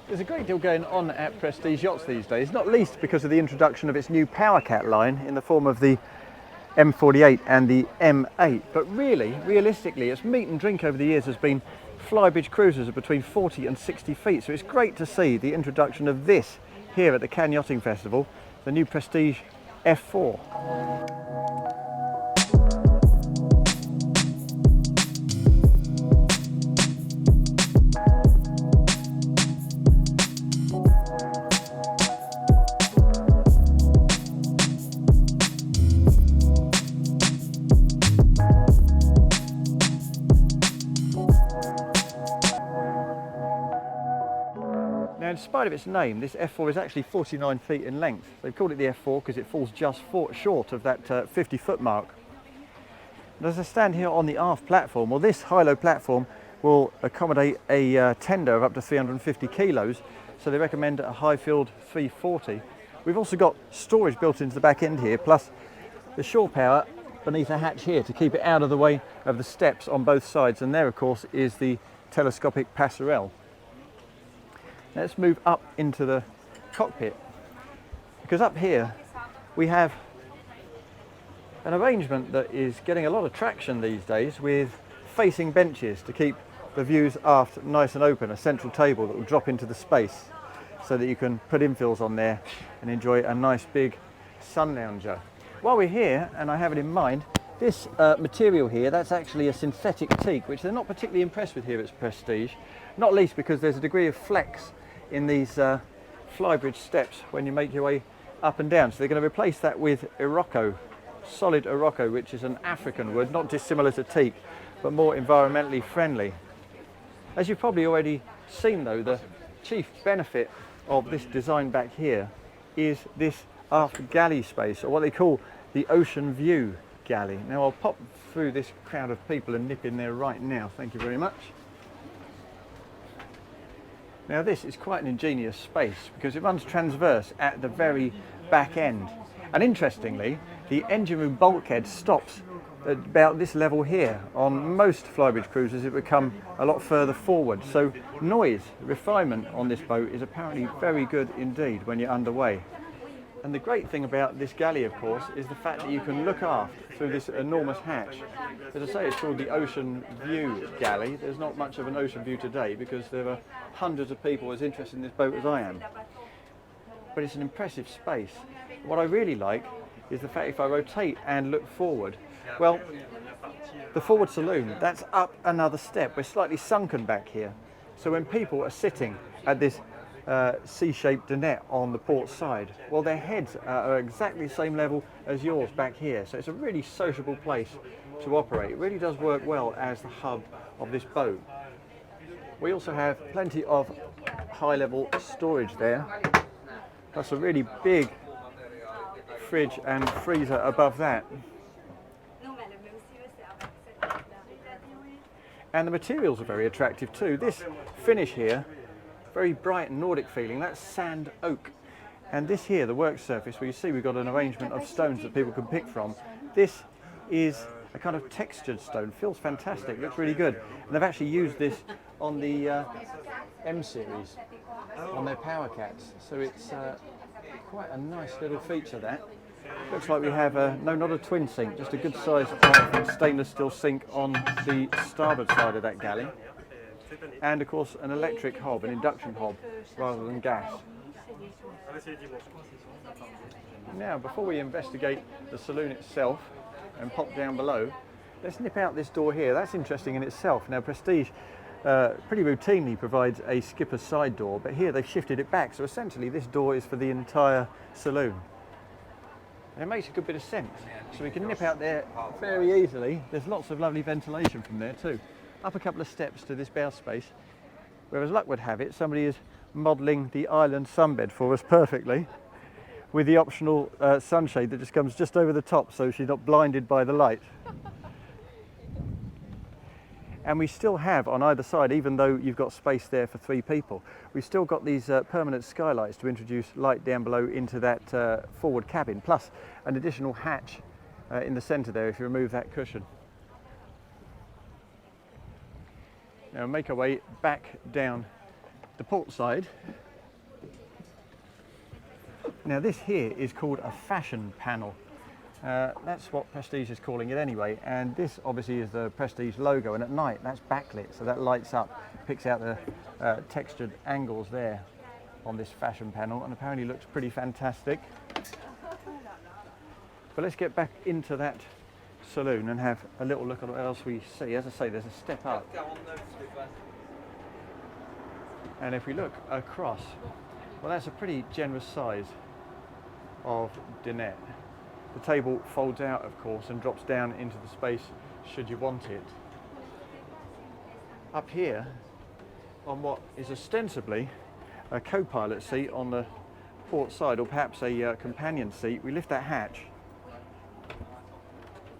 There's a great deal going on at Prestige Yachts these days, not least because of the introduction of its new PowerCat line in the form of the M48 and the M8. But really, realistically, its meat and drink over the years has been Flybridge cruisers of between 40 and 60 feet. So it's great to see the introduction of this here at the Cannes Yachting Festival, the new Prestige F4. Now, in spite of its name, this F4 is actually 49 feet in length. They've called it the F4 because it falls just short of that 50-foot mark. And as I stand here on the aft platform, well, this high-low platform will accommodate a tender of up to 350 kilos, so they recommend a high-filled 340. We've also got storage built into the back end here, plus the shore power beneath a hatch here to keep it out of the way of the steps on both sides, and there, of course, is the telescopic passerelle. Let's move up into the cockpit, because up here we have an arrangement that is getting a lot of traction these days with facing benches to keep the views aft nice and open, a central table that will drop into the space so that you can put infills on there and enjoy a nice big sun lounger. While we're here, and I have it in mind, this material here, that's actually a synthetic teak, which they're not particularly impressed with here at Prestige, not least because there's a degree of flex in these Flybridge steps when you make your way up and down. So they're going to replace that with Iroko, solid Iroko, which is an African wood, not dissimilar to teak, but more environmentally friendly. As you've probably already seen though, the chief benefit of this design back here is this aft galley space, or what they call the ocean view galley. Now I'll pop through this crowd of people and nip in there right now. Thank you very much. Now this is quite an ingenious space because it runs transverse at the very back end. And interestingly, the engine room bulkhead stops at about this level here. On most Flybridge cruisers it would come a lot further forward. So noise refinement on this boat is apparently very good indeed when you're underway. And the great thing about this galley, of course, is the fact that you can look aft through this enormous hatch. As I say, it's called the Ocean View Galley. There's not much of an ocean view today because there are hundreds of people as interested in this boat as I am. But it's an impressive space. What I really like is the fact if I rotate and look forward, well, the forward saloon, that's up another step. We're slightly sunken back here. So when people are sitting at this C-shaped dinette on the port side, well, their heads are exactly the same level as yours back here, so it's a really sociable place to operate. It really does work well as the hub of this boat. We also have plenty of high-level storage there, plus a really big fridge and freezer above that. And the materials are very attractive too. This finish here, very bright and Nordic feeling, that's sand oak. And this here, the work surface, where you see we've got an arrangement of stones that people can pick from, this is a kind of textured stone, feels fantastic, looks really good. And they've actually used this on the M series, on their PowerCats, so it's quite a nice little feature that. Looks like we have no, not a twin sink, just a good sized stainless steel sink on the starboard side of that galley. And of course an electric hob, an induction hob, rather than gas. Now, before we investigate the saloon itself and pop down below, let's nip out this door here. That's interesting in itself. Now, Prestige pretty routinely provides a skipper's side door, but here they've shifted it back, so essentially this door is for the entire saloon. And it makes a good bit of sense, so we can nip out there very easily. There's lots of lovely ventilation from there too. Up a couple of steps to this bow space, where as luck would have it, somebody is modelling the island sunbed for us perfectly, with the optional sunshade that just comes just over the top so she's not blinded by the light. And we still have on either side, even though you've got space there for 3 people, we've still got these permanent skylights to introduce light down below into that forward cabin, plus an additional hatch in the centre there if you remove that cushion. Now make our way back down the port side. Now this here is called a fashion panel. That's what Prestige is calling it anyway, and this obviously is the Prestige logo, and at night that's backlit, so that lights up, picks out the textured angles there on this fashion panel, and apparently looks pretty fantastic. But let's get back into that saloon and have a little look at what else we see. As I say, there's a step up, and if we look across, well, that's a pretty generous size of dinette. The table folds out, of course, and drops down into the space should you want it. Up here, on what is ostensibly a co-pilot seat on the port side, or perhaps a companion seat, we lift that hatch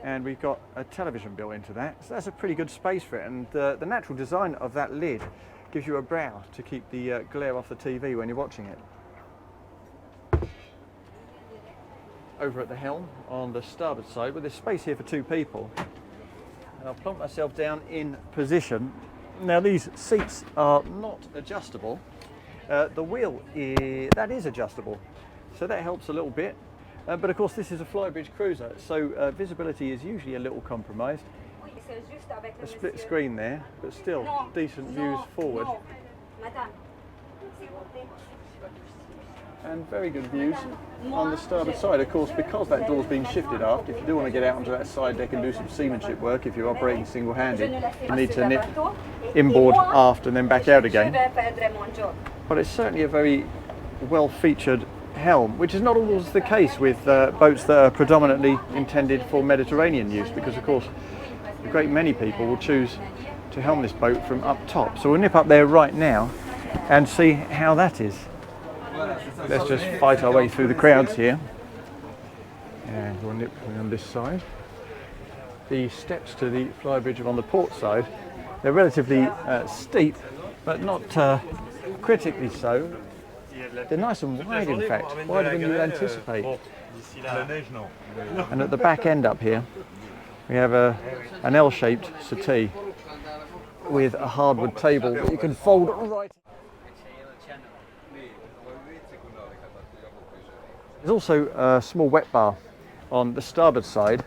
and we've got a television built into that. So that's a pretty good space for it, and the natural design of that lid gives you a brow to keep the glare off the TV when you're watching it. Over at the helm on the starboard side, with there's space here for 2 people. And I'll plonk myself down in position. Now these seats are not adjustable. The wheel is adjustable, so that helps a little bit. But of course this is a Flybridge cruiser, so visibility is usually a little compromised. A split screen there, but still decent views forward. And very good views on the starboard side, of course, because that door's been shifted aft. If you do want to get out onto that side deck and do some seamanship work, if you're operating single-handed, you need to nip inboard, aft and then back out again. But it's certainly a very well-featured helm, which is not always the case with boats that are predominantly intended for Mediterranean use, because of course a great many people will choose to helm this boat from up top. So we'll nip up there right now and see how that is. Let's just fight our way through the crowds here, and we'll nip on this side. The steps to the Flybridge are on the port side. They're relatively steep, but not critically so. They're nice and wide, in fact, wider than you would anticipate. And at the back end up here, we have an L-shaped settee with a hardwood table that you can fold right. There's also a small wet bar on the starboard side,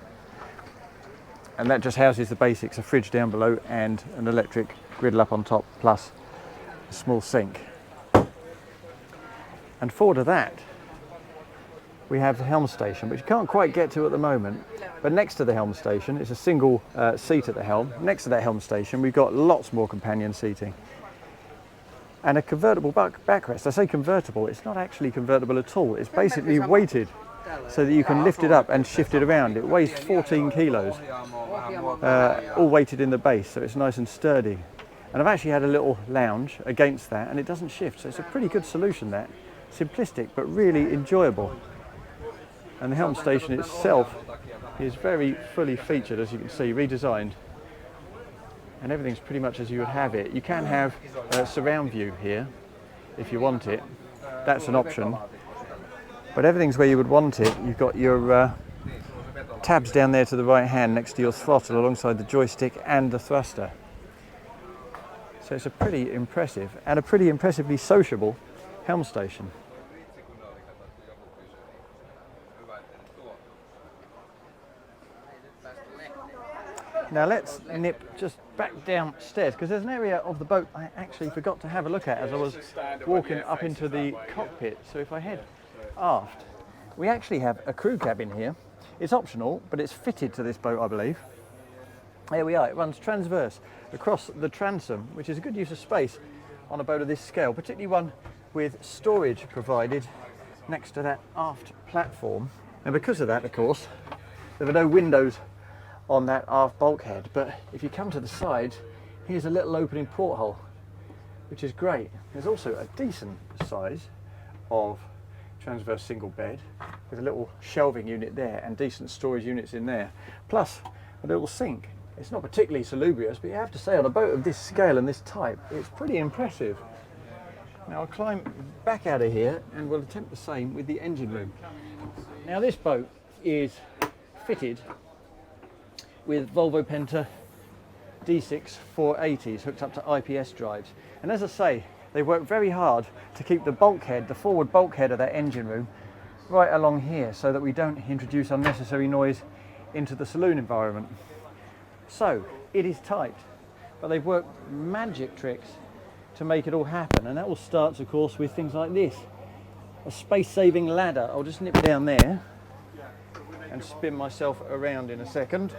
and that just houses the basics, a fridge down below and an electric griddle up on top, plus a small sink. And forward of that, we have the helm station, which you can't quite get to at the moment, but next to the helm station, it's a single seat at the helm. Next to that helm station, we've got lots more companion seating. And a convertible backrest. I say convertible, it's not actually convertible at all. It's basically weighted so that you can lift it up and shift it around. It weighs 14 kilos, all weighted in the base, so it's nice and sturdy. And I've actually had a little lounge against that, and it doesn't shift, so it's a pretty good solution, that. Simplistic, but really enjoyable. And the helm station itself is very fully featured, as you can see, redesigned. And everything's pretty much as you would have it. You can have a surround view here if you want it. That's an option. But everything's where you would want it. You've got your tabs down there to the right hand next to your throttle alongside the joystick and the thruster. So it's a pretty impressive and a pretty impressively sociable helm station. Now let's nip just back downstairs, because there's an area of the boat I actually forgot to have a look at as I was walking up into the cockpit. So if I head aft, we actually have a crew cabin here. It's optional, but it's fitted to this boat, I believe. There we are. It runs transverse across the transom, which is a good use of space on a boat of this scale, particularly one with storage provided next to that aft platform. And because of that, of course, there are no windows on that aft bulkhead, but if you come to the sides, here's a little opening porthole, which is great. There's also a decent size of transverse single bed with a little shelving unit there and decent storage units in there, plus a little sink. It's not particularly salubrious, but you have to say, on a boat of this scale and this type, it's pretty impressive. Now I'll climb back out of here and we'll attempt the same with the engine room. Now this boat is fitted with Volvo Penta D6 480s hooked up to IPS drives. And as I say, They work very hard to keep the bulkhead, the forward bulkhead of that engine room, right along here so that we don't introduce unnecessary noise into the saloon environment. So it is tight, but they've worked magic tricks to make it all happen, and that all starts of course with things like this, a space-saving ladder. I'll just nip down there and spin myself around in a second.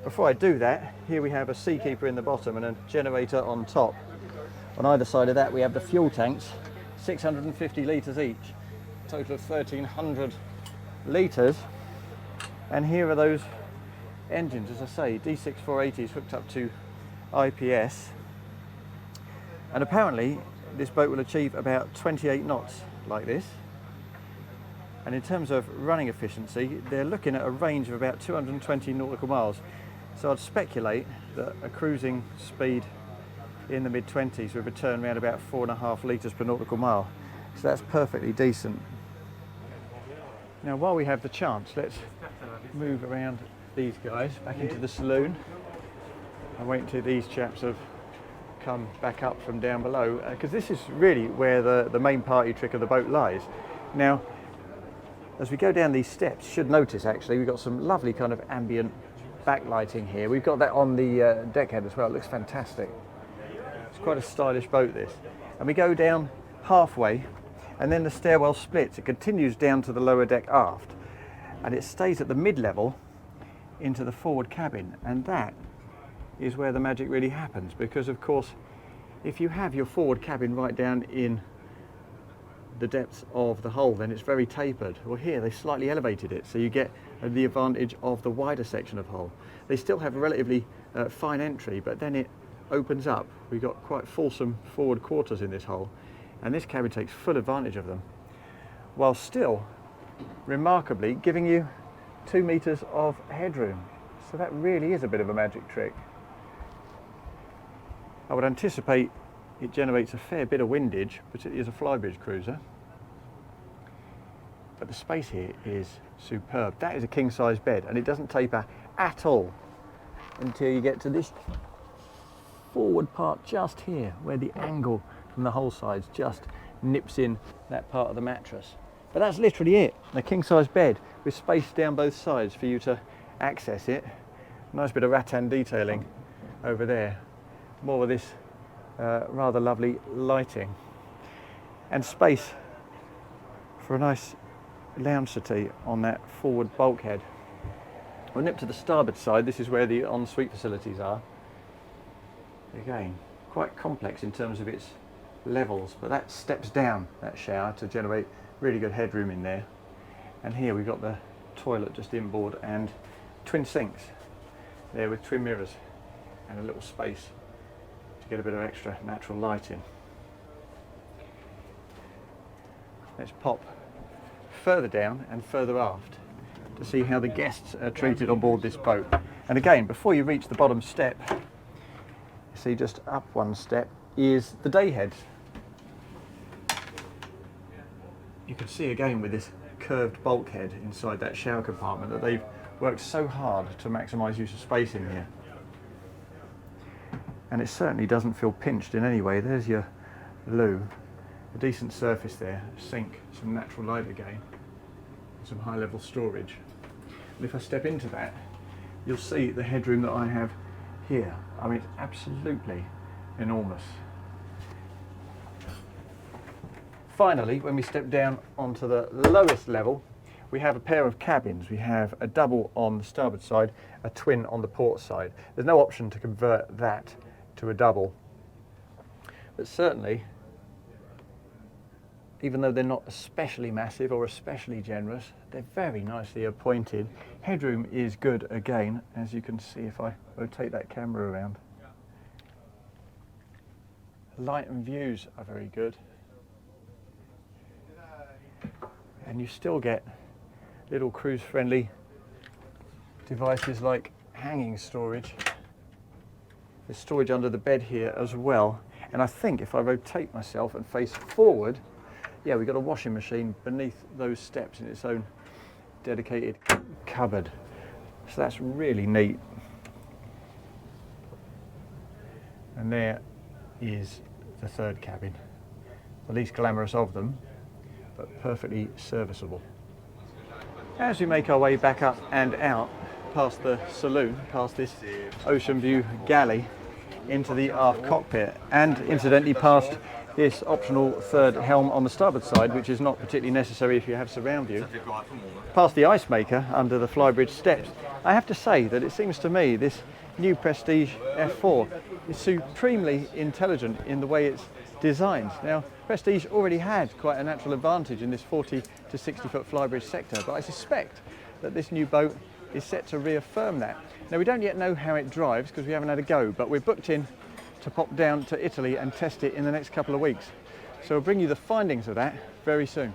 Before I do that, here we have a seakeeper in the bottom and a generator on top. On either side of that we have the fuel tanks, 650 litres each, total of 1300 litres. And here are those engines, as I say, D6 480s hooked up to IPS. And apparently this boat will achieve about 28 knots like this. And in terms of running efficiency, they're looking at a range of about 220 nautical miles. So I'd speculate that a cruising speed in the mid-20s with a turn around about 4.5 litres per nautical mile. So that's perfectly decent. Now while we have the chance, let's move around these guys back into the saloon and wait until these chaps have come back up from down below, because this is really where the main party trick of the boat lies. Now as we go down these steps, you should notice actually we've got some lovely kind of ambient backlighting here. We've got that on the deckhead as well. It looks fantastic. It's quite a stylish boat this. And we go down halfway and then the stairwell splits. It continues down to the lower deck aft and it stays at the mid-level into the forward cabin, and that is where the magic really happens, because of course if you have your forward cabin right down in the depths of the hull, then it's very tapered. Well, here they slightly elevated it, so you get the advantage of the wider section of hull. They still have a relatively fine entry, but then it opens up. We've got quite fulsome forward quarters in this hull, and this cabin takes full advantage of them, while still remarkably giving you 2 meters of headroom. So that really is a bit of a magic trick. I would anticipate it generates a fair bit of windage, particularly as a Flybridge cruiser. But the space here is superb. That is a king-size bed, and it doesn't taper at all until you get to this forward part just here, where the angle from the hull sides just nips in that part of the mattress. But that's literally it, a king-size bed with space down both sides for you to access it. Nice bit of rattan detailing over there. More of this rather lovely lighting and space for a nice lounge settee on that forward bulkhead. We'll nip to the starboard side. This is where the ensuite facilities are. Again, quite complex in terms of its levels, but that steps down that shower to generate really good headroom in there. And here we've got the toilet just inboard and twin sinks there with twin mirrors and a little space to get a bit of extra natural light in. Let's pop further down and further aft to see how the guests are treated on board this boat. And again, before you reach the bottom step, you see just up one step is the day heads. You can see again with this curved bulkhead inside that shower compartment that they've worked so hard to maximise use of space in here. And it certainly doesn't feel pinched in any way. There's your loo, a decent surface there, a sink, some natural light again, and some high level storage. And if I step into that, you'll see the headroom that I have here. I mean, it's absolutely enormous. Finally, when we step down onto the lowest level, we have a pair of cabins. We have a double on the starboard side, a twin on the port side. There's no option to convert that to a double. But certainly, even though they're not especially massive or especially generous, they're very nicely appointed. Headroom is good again, as you can see if I rotate that camera around. Light and views are very good. And you still get little cruise-friendly devices like hanging storage. There's storage under the bed here as well. And I think if I rotate myself and face forward, yeah, we've got a washing machine beneath those steps in its own dedicated cupboard. So that's really neat. And there is the third cabin. The least glamorous of them, but perfectly serviceable. As we make our way back up and out past the saloon, past this ocean view galley, into the aft cockpit, and incidentally past this optional third helm on the starboard side, which is not particularly necessary if you have surround view, past the ice maker under the Flybridge steps, I have to say that it seems to me this new Prestige F4 is supremely intelligent in the way it's designed. Now, Prestige already had quite a natural advantage in this 40 to 60 foot Flybridge sector, but I suspect that this new boat is set to reaffirm that. Now, we don't yet know how it drives because we haven't had a go, but we're booked in to pop down to Italy and test it in the next couple of weeks. So we'll bring you the findings of that very soon.